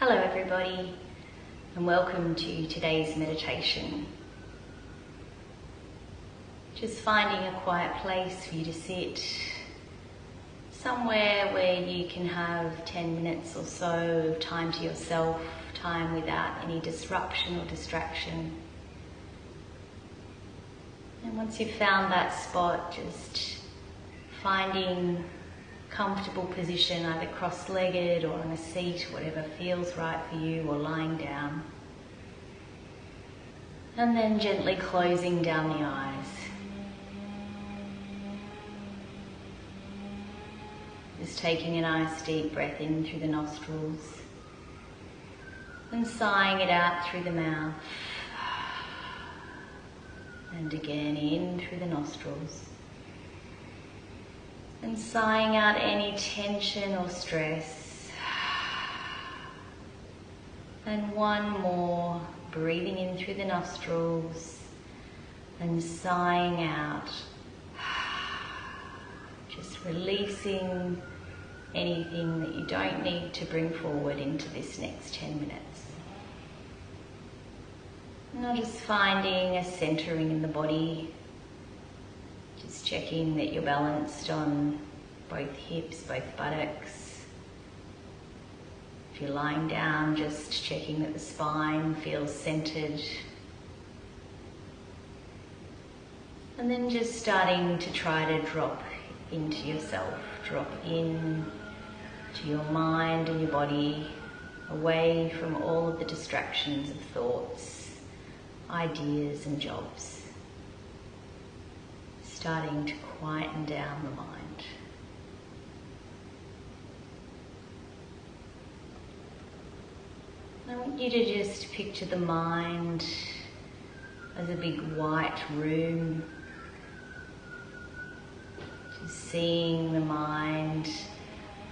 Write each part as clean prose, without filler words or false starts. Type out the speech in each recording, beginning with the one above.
Hello everybody, and welcome to today's meditation. Just finding a quiet place for you to sit, somewhere where you can have 10 minutes or so of time to yourself, time without any disruption or distraction. And once you've found that spot, just finding comfortable position, either cross-legged or on a seat, whatever feels right for you, or lying down. And then gently closing down the eyes. Just taking a nice deep breath in through the nostrils and sighing it out through the mouth. And again in through the nostrils. And sighing out any tension or stress. And one more, breathing in through the nostrils and sighing out. Just releasing anything that you don't need to bring forward into this next 10 minutes. Now just finding a centering in the body. Just checking that you're balanced on both hips, both buttocks. If you're lying down, just checking that the spine feels centered. And then just starting to try to drop into yourself, drop in to your mind and your body, away from all of the distractions of thoughts, ideas and jobs. Starting to quieten down the mind. I want you to just picture the mind as a big white room. Just seeing the mind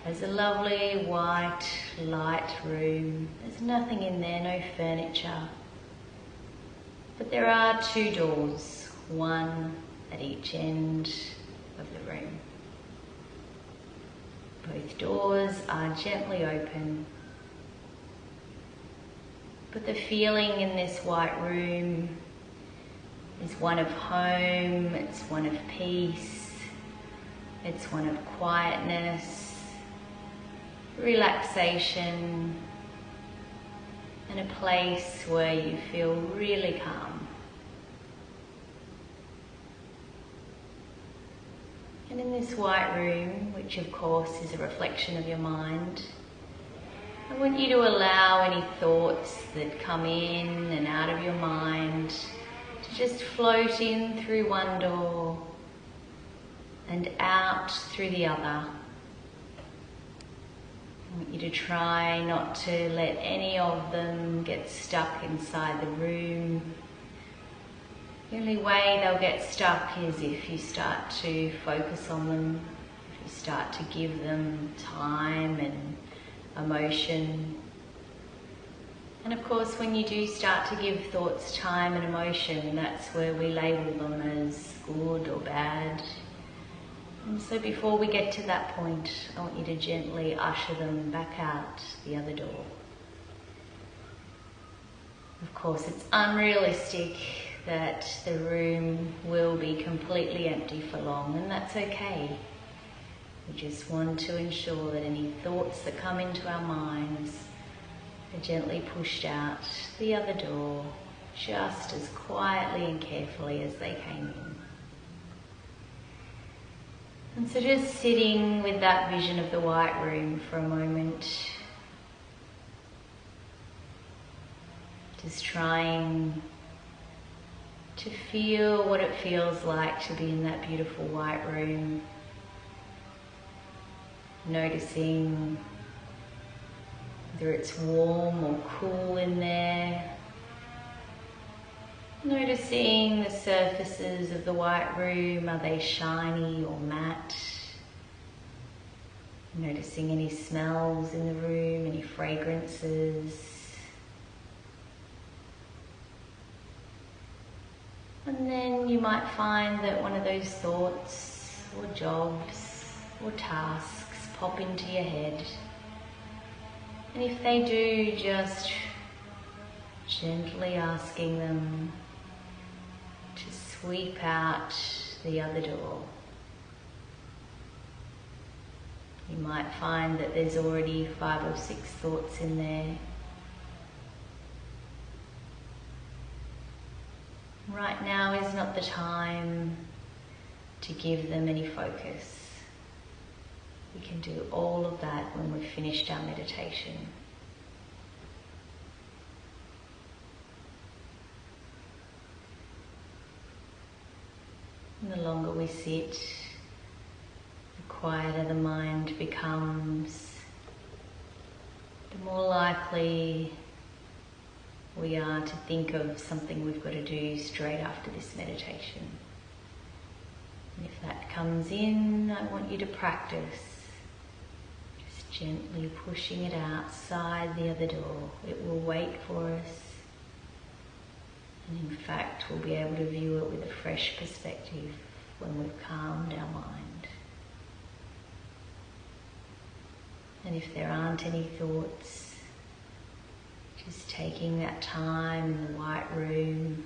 as a lovely white light room. There's nothing in there, no furniture. But there are two doors, one at each end of the room. Both doors are gently open, but the feeling in this white room is one of home, it's one of peace, it's one of quietness, relaxation, and a place where you feel really calm. And in this white room, which of course is a reflection of your mind, I want you to allow any thoughts that come in and out of your mind to just float in through one door and out through the other. I want you to try not to let any of them get stuck inside the room. The only way they'll get stuck is if you start to focus on them, if you start to give them time and emotion. And of course, when you do start to give thoughts time and emotion, that's where we label them as good or bad. And so before we get to that point, I want you to gently usher them back out the other door. Of course, it's unrealistic that the room will be completely empty for long, and that's okay. We just want to ensure that any thoughts that come into our minds are gently pushed out the other door, just as quietly and carefully as they came in. And so just sitting with that vision of the white room for a moment, just trying to feel what it feels like to be in that beautiful white room. Noticing whether it's warm or cool in there. Noticing the surfaces of the white room, are they shiny or matte? Noticing any smells in the room, any fragrances. And then you might find that one of those thoughts or jobs or tasks pop into your head. And if they do, just gently asking them to sweep out the other door. You might find that there's already 5 or 6 thoughts in there. Right now is not the time to give them any focus. We can do all of that when we've finished our meditation. And the longer we sit, the quieter the mind becomes, the more likely we are to think of something we've got to do straight after this meditation. And if that comes in, I want you to practice just gently pushing it outside the other door. It will wait for us. And in fact, we'll be able to view it with a fresh perspective when we've calmed our mind. And if there aren't any thoughts, just taking that time in the white room,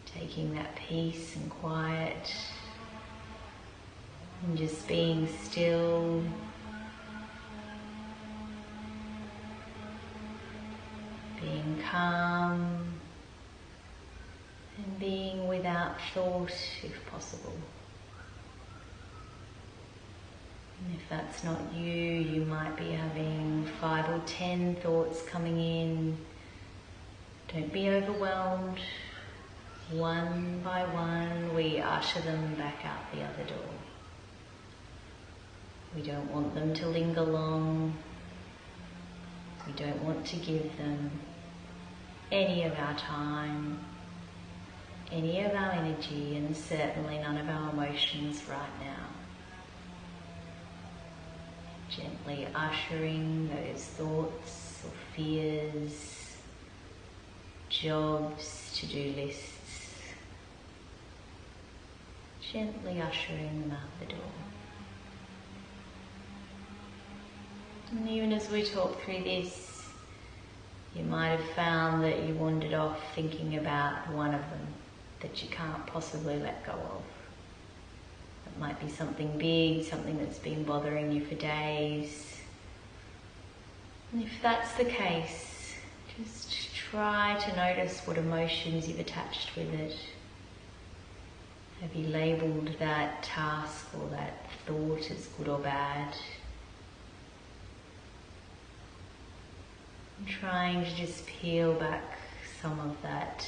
taking that peace and quiet, and just being still, being calm, and being without thought if possible. And if that's not you, you might be having 5 or 10 thoughts coming in. Don't be overwhelmed. One by one, we usher them back out the other door. We don't want them to linger long. We don't want to give them any of our time, any of our energy, and certainly none of our emotions right now. Gently ushering those thoughts or fears, jobs, to-do lists, gently ushering them out the door. And even as we talk through this, you might have found that you wandered off thinking about one of them that you can't possibly let go of. It might be something big, something that's been bothering you for days. And if that's the case, just try to notice what emotions you've attached with it. Have you labelled that task or that thought as good or bad? And trying to just peel back some of that,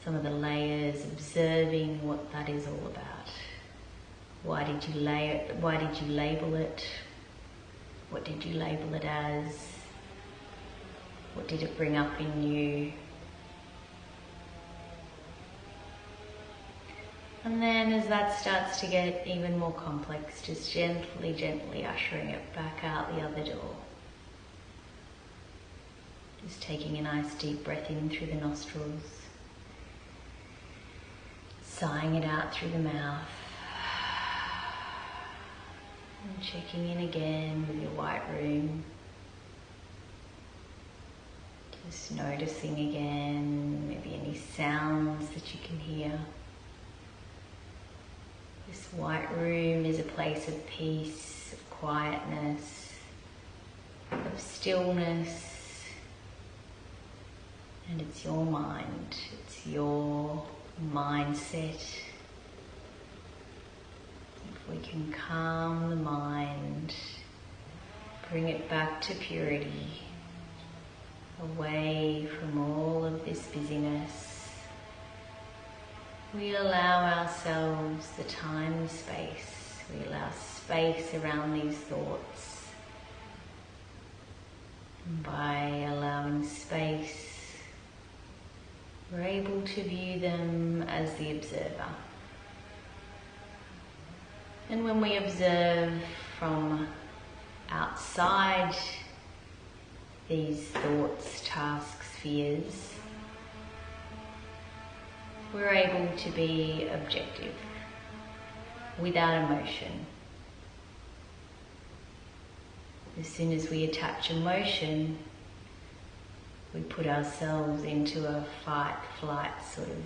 some of the layers, observing what that is all about. Why did you label it? What did you label it as? What did it bring up in you? And then as that starts to get even more complex, just gently, gently ushering it back out the other door. Just taking a nice deep breath in through the nostrils, sighing it out through the mouth, and checking in again with your white room. Just noticing again, maybe any sounds that you can hear. This white room is a place of peace, of quietness, of stillness. And it's your mind, it's your mindset. If we can calm the mind, bring it back to purity, away from all of this busyness, we allow ourselves the time and space. We allow space around these thoughts. And by allowing space, we're able to view them as the observer. And when we observe from outside these thoughts, tasks, fears, we're able to be objective, without emotion. As soon as we attach emotion, we put ourselves into a fight, flight sort of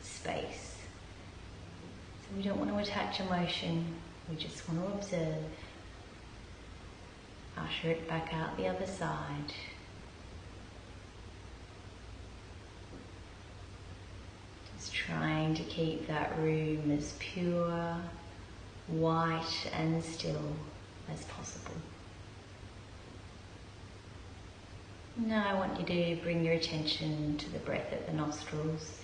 space. So we don't want to attach emotion, we just want to observe. Usher it back out the other side. Just trying to keep that room as pure, white and still as possible. Now I want you to bring your attention to the breath at the nostrils.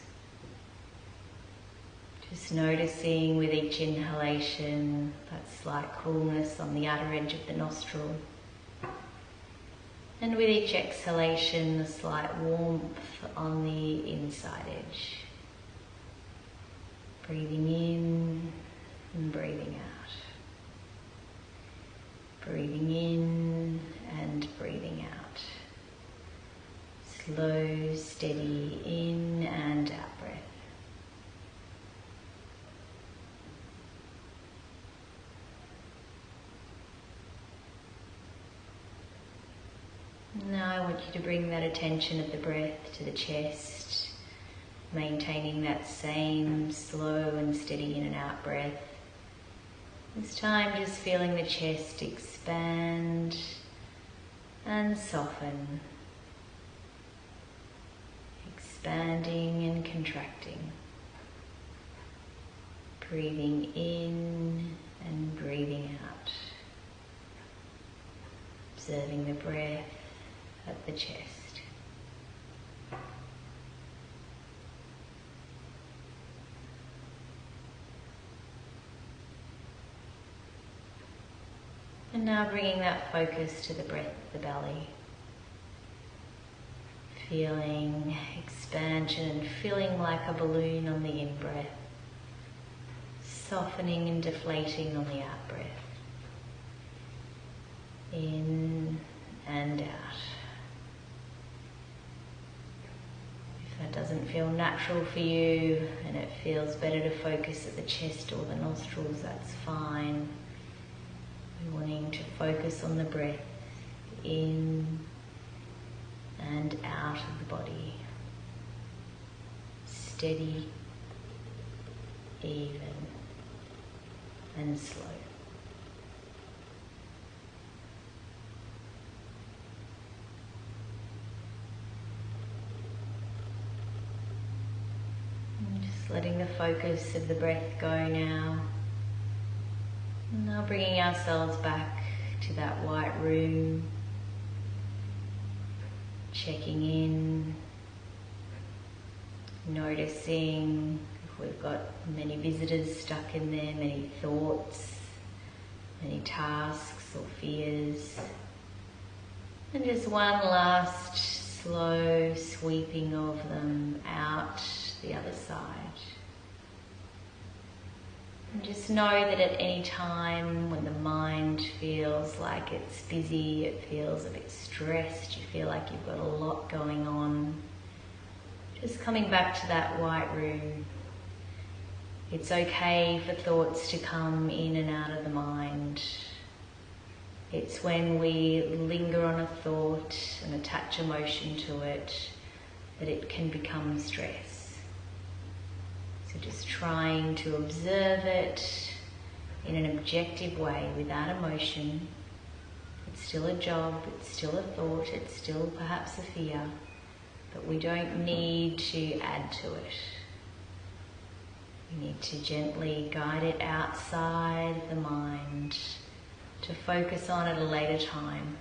Just noticing with each inhalation that slight coolness on the outer edge of the nostril. And with each exhalation, a slight warmth on the inside edge. Breathing in and breathing out. Breathing in and breathing out. Slow, steady in and out breath. Now I want you to bring that attention of the breath to the chest, maintaining that same slow and steady in and out breath. This time just feeling the chest expand and soften. Expanding and contracting. Breathing in and breathing out. Observing the breath at the chest. And now bringing that focus to the breath of the belly. Feeling expansion and filling like a balloon on the in-breath. Softening and deflating on the out-breath. In and out. If that doesn't feel natural for you and it feels better to focus at the chest or the nostrils, that's fine. We're wanting to focus on the breath in and out of the body. Steady, even, and slow. And just letting the focus of the breath go now. Now bringing ourselves back to that white room. Checking in, noticing if we've got many visitors stuck in there, many thoughts, many tasks or fears. And just one last slow sweeping of them out the other side. And just know that at any time when the mind feels like it's busy, it feels a bit stressed, you feel like you've got a lot going on, just coming back to that white room. It's okay for thoughts to come in and out of the mind. It's when we linger on a thought and attach emotion to it that it can become stress. So just trying to observe it in an objective way without emotion. It's still a job, it's still a thought, it's still perhaps a fear, but we don't need to add to it. We need to gently guide it outside the mind to focus on at a later time.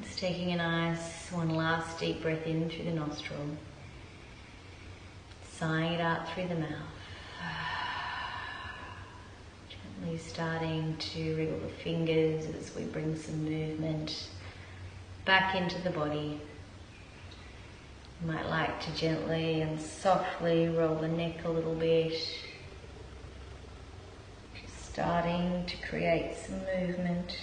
Just taking a nice one last deep breath in through the nostril. Sighing it out through the mouth. Gently starting to wriggle the fingers as we bring some movement back into the body. You might like to gently and softly roll the neck a little bit. Just starting to create some movement.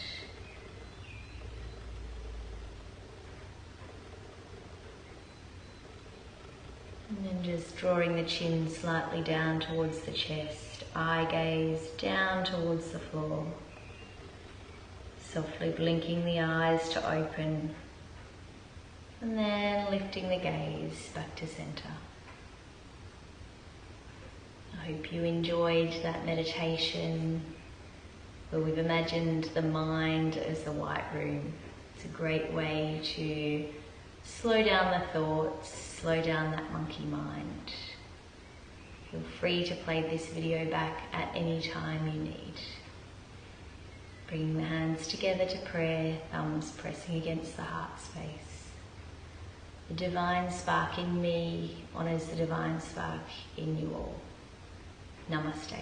And then just drawing the chin slightly down towards the chest, eye gaze down towards the floor. Softly blinking the eyes to open, and then lifting the gaze back to center. I hope you enjoyed that meditation where we've imagined the mind as the white room. It's a great way to slow down the thoughts, slow down that monkey mind. Feel free to play this video back at any time you need. Bringing the hands together to prayer, thumbs pressing against the heart space. The divine spark in me honors the divine spark in you all. Namaste.